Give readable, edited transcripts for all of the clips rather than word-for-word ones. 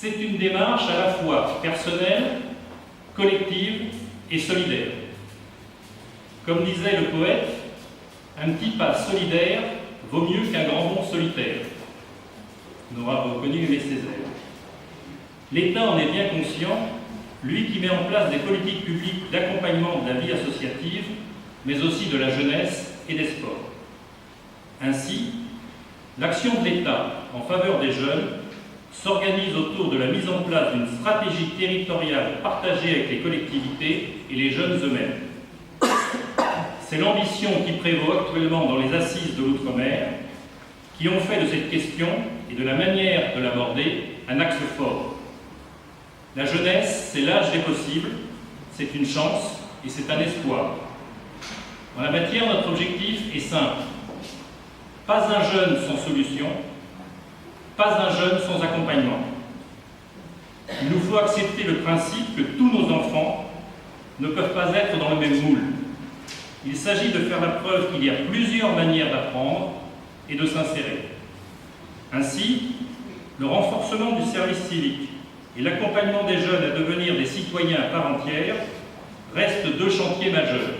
C'est une démarche à la fois personnelle, collective et solidaire. Comme disait le poète, un petit pas solidaire vaut mieux qu'un grand bond solitaire. On aura reconnu Aimé Césaire. L'État en est bien conscient, lui qui met en place des politiques publiques d'accompagnement de la vie associative, mais aussi de la jeunesse et des sports. Ainsi, l'action de l'État en faveur des jeunes s'organise autour de la mise en place d'une stratégie territoriale partagée avec les collectivités et les jeunes eux-mêmes. C'est l'ambition qui prévaut actuellement dans les assises de l'outre-mer, qui ont fait de cette question et de la manière de l'aborder un axe fort. La jeunesse, c'est l'âge des possibles, c'est une chance et c'est un espoir. En la matière, notre objectif est simple. Pas un jeune sans solution, pas un jeune sans accompagnement. Il nous faut accepter le principe que tous nos enfants ne peuvent pas être dans le même moule. Il s'agit de faire la preuve qu'il y a plusieurs manières d'apprendre et de s'insérer. Ainsi, le renforcement du service civique et l'accompagnement des jeunes à devenir des citoyens à part entière restent deux chantiers majeurs.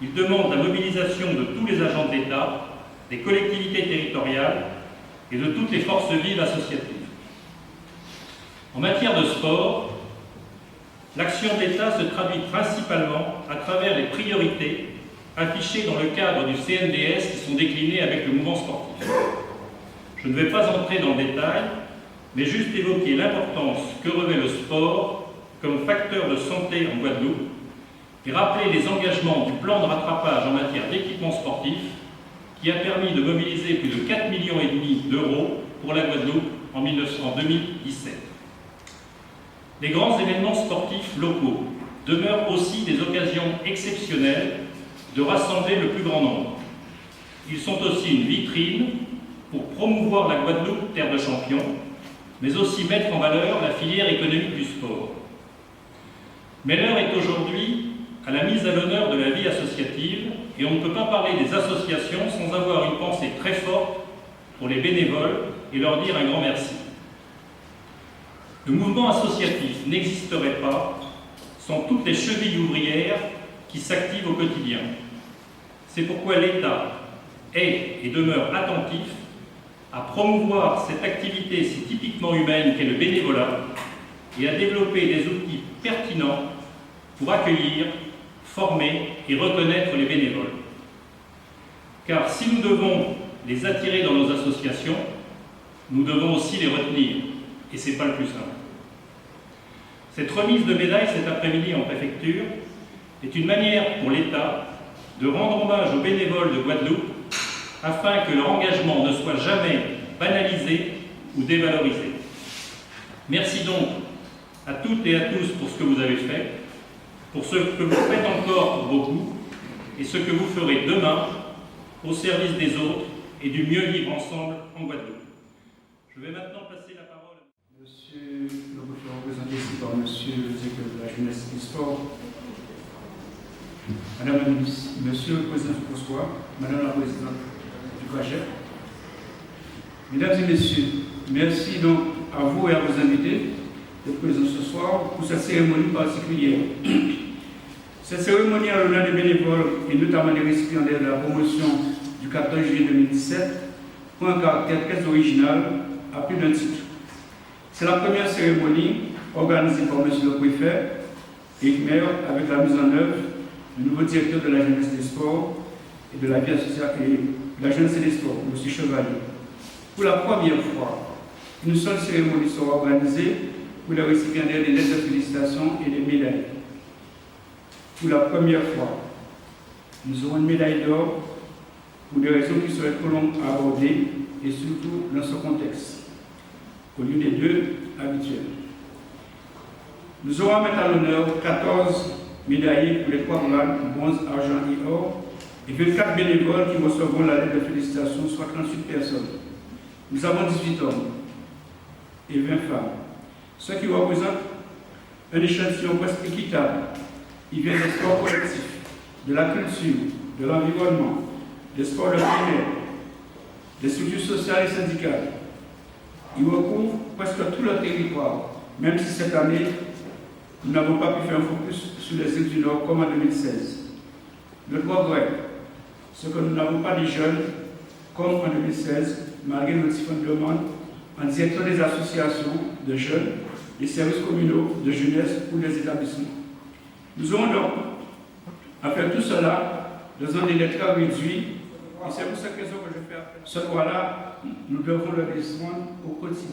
Ils demandent la mobilisation de tous les agents de l'État, des collectivités territoriales et de toutes les forces vives associatives. En matière de sport, l'action de l'État se traduit principalement à travers les priorités affichées dans le cadre du CNDS qui sont déclinées avec le mouvement sportif. Je ne vais pas entrer dans le détail, mais juste évoquer l'importance que revêt le sport comme facteur de santé en Guadeloupe et rappeler les engagements du plan de rattrapage en matière d'équipement sportif qui a permis de mobiliser plus de 4,5 millions d'euros pour la Guadeloupe en 2017. Les grands événements sportifs locaux demeurent aussi des occasions exceptionnelles de rassembler le plus grand nombre. Ils sont aussi une vitrine pour promouvoir la Guadeloupe, terre de champions, mais aussi mettre en valeur la filière économique du sport. Mais l'heure est aujourd'hui à la mise à l'honneur de la vie associative et on ne peut pas parler des associations sans avoir une pensée très forte pour les bénévoles et leur dire un grand merci. Le mouvement associatif n'existerait pas sans toutes les chevilles ouvrières qui s'activent au quotidien. C'est pourquoi l'État est et demeure attentif à promouvoir cette activité si typiquement humaine qu'est le bénévolat et à développer des outils pertinents pour accueillir, former et reconnaître les bénévoles. Car si nous devons les attirer dans nos associations, nous devons aussi les retenir, et ce n'est pas le plus simple. Cette remise de médailles cet après-midi en préfecture est une manière pour l'État de rendre hommage aux bénévoles de Guadeloupe afin que leur engagement ne soit jamais banalisé ou dévalorisé. Merci donc à toutes et à tous pour ce que vous avez fait, pour ce que vous faites encore pour beaucoup et ce que vous ferez demain au service des autres et du mieux vivre ensemble en Guadeloupe. Je vais maintenant passer la parole à Monsieur le préfet représenté ici par Monsieur le directeur de la jeunesse et du sport, Madame la ministre, Monsieur le président du COSCOA, Madame la présidente du COAGEP, Mesdames et Messieurs, merci donc à vous et à vos invités d'être présents ce soir pour cette cérémonie particulière. Cette cérémonie à l'honneur des bénévoles et notamment des récipiendaires de la promotion du 14 juillet 2017 prend un caractère très original à plus d'un titre. C'est la première cérémonie organisée par M. le préfet et maire avec la mise en œuvre du nouveau directeur de la jeunesse des sports et de la vie associative et de la jeunesse et des sports, M. Chevalier. Pour la première fois, une seule cérémonie sera organisée pour les récipiendaires des lettres de félicitations et des médailles. Pour la première fois, nous aurons une médaille d'or pour des raisons qui seraient trop longues à aborder et surtout dans ce contexte, au lieu des deux habituels. Nous aurons à mettre à l'honneur 14 médaillés pour les 3 grades, bronze, argent et or, et 24 bénévoles qui recevront la lettre de félicitations, soit 38 personnes. Nous avons 18 hommes et 20 femmes, ce qui représente un échantillon presque équitable. Il vient des sports collectifs, de la culture, de l'environnement, des sports de primaire, des structures sociales et syndicales. Il recouvre presque tout le territoire, même si cette année, nous n'avons pas pu faire un focus sur les îles du Nord comme en 2016. Le progrès, c'est que nous n'avons pas de jeunes comme en 2016, malgré nos différentes demandes, en direction des associations de jeunes, des services communaux de jeunesse ou des établissements. Nous aurons donc à faire tout cela dans un délai très réduit, et c'est pour cette raison que je fais appel. Ce point-là, nous devons le descendre au quotidien.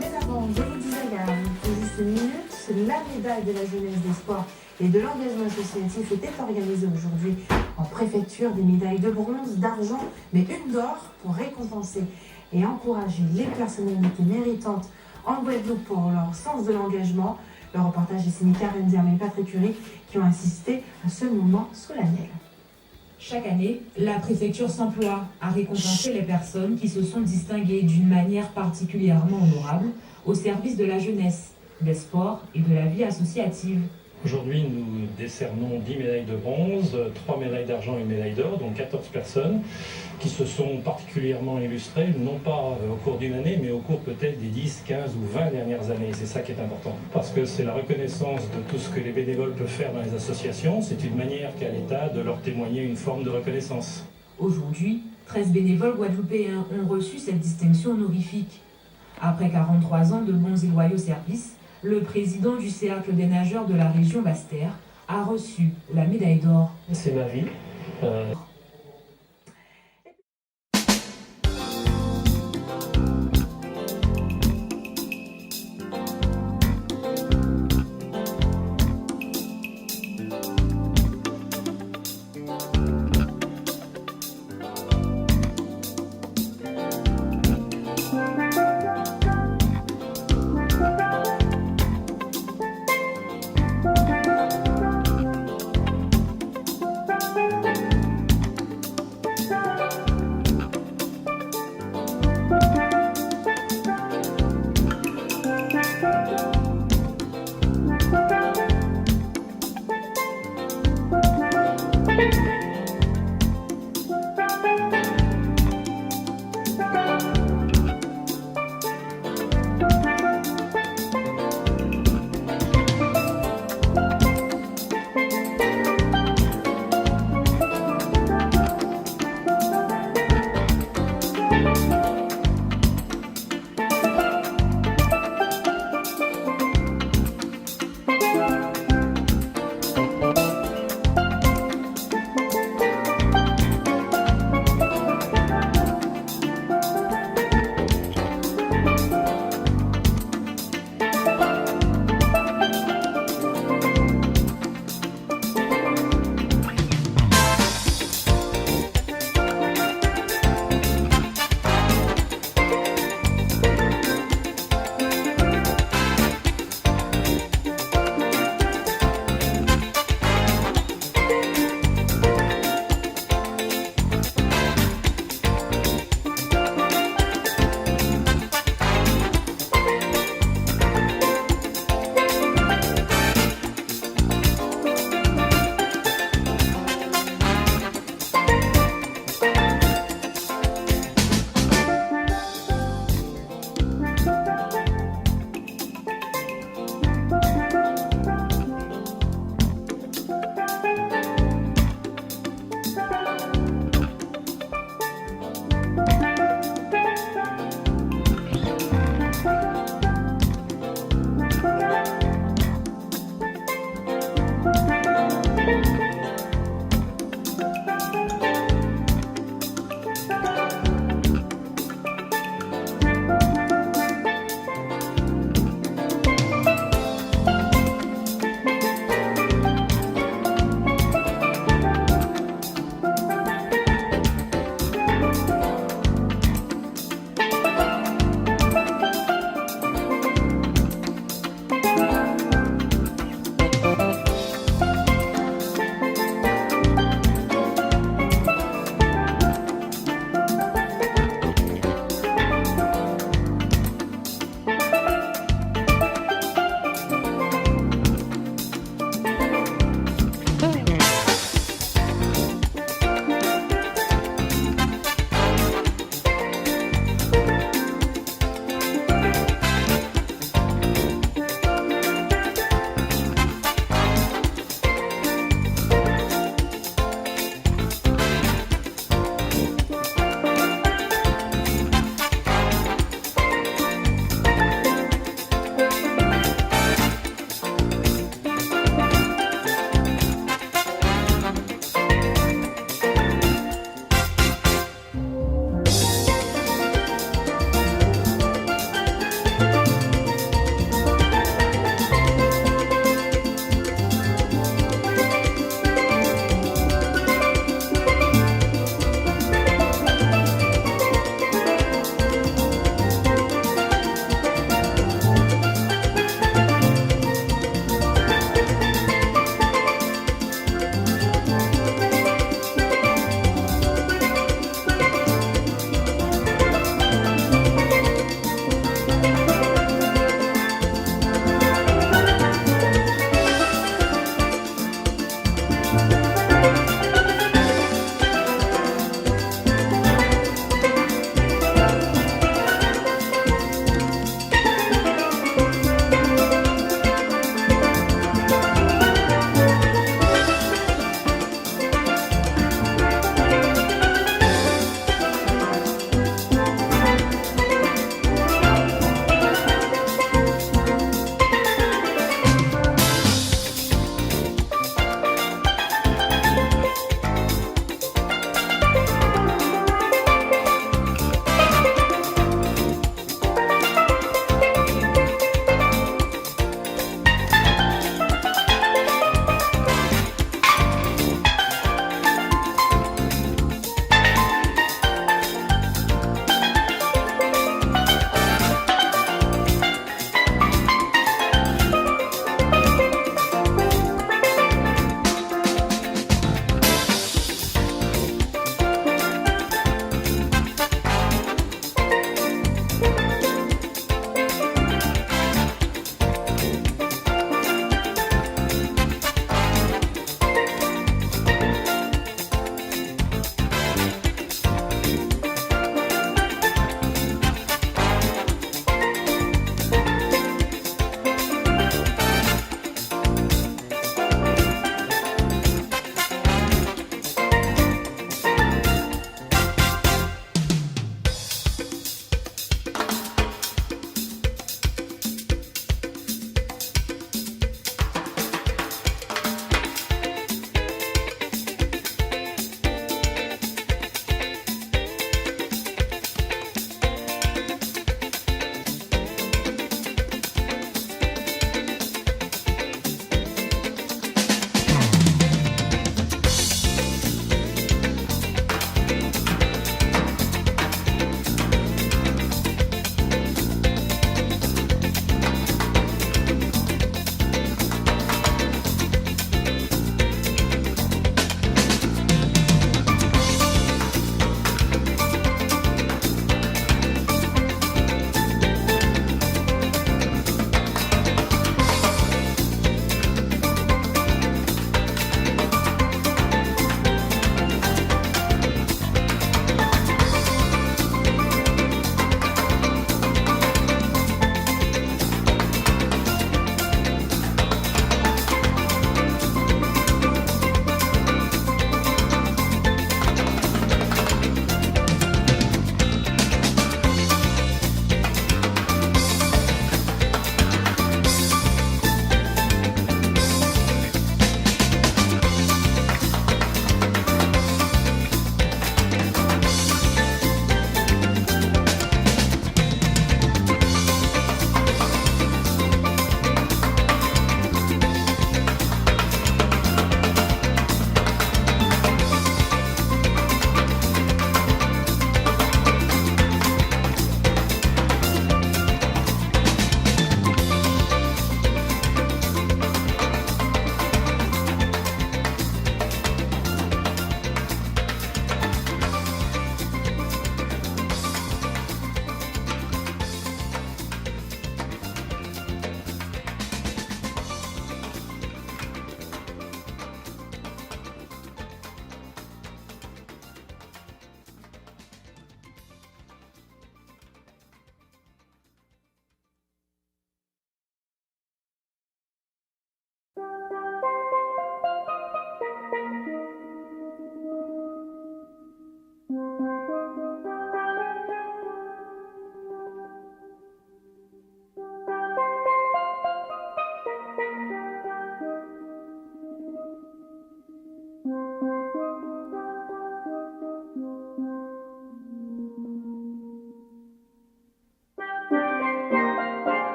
Mais avant, je vous disais il y a tout juste une minute, la médaille de la jeunesse, des sports et de l'engagement associatif était organisée aujourd'hui en préfecture. Des médailles de bronze, d'argent, mais une d'or pour récompenser et encourager les personnalités méritantes en Guadeloupe pour leur sens de l'engagement. Le reportage est signé Karen Zerme et Patrick Curie qui ont assisté à ce moment solennel. Chaque année, la préfecture s'emploie à récompenser les personnes qui se sont distinguées d'une manière particulièrement honorable au service de la jeunesse, des sports et de la vie associative. Aujourd'hui, nous décernons 10 médailles de bronze, 3 médailles d'argent et une médaille d'or, donc 14 personnes qui se sont particulièrement illustrées, non pas au cours d'une année, mais au cours peut-être des 10, 15 ou 20 dernières années. C'est ça qui est important, parce que c'est la reconnaissance de tout ce que les bénévoles peuvent faire dans les associations. C'est une manière qu'a l'État de leur témoigner une forme de reconnaissance. Aujourd'hui, 13 bénévoles guadeloupéens ont reçu cette distinction honorifique. Après 43 ans de bons et loyaux services, le président du Cercle des nageurs de la région Basse-Terre a reçu la médaille d'or. C'est ma vie.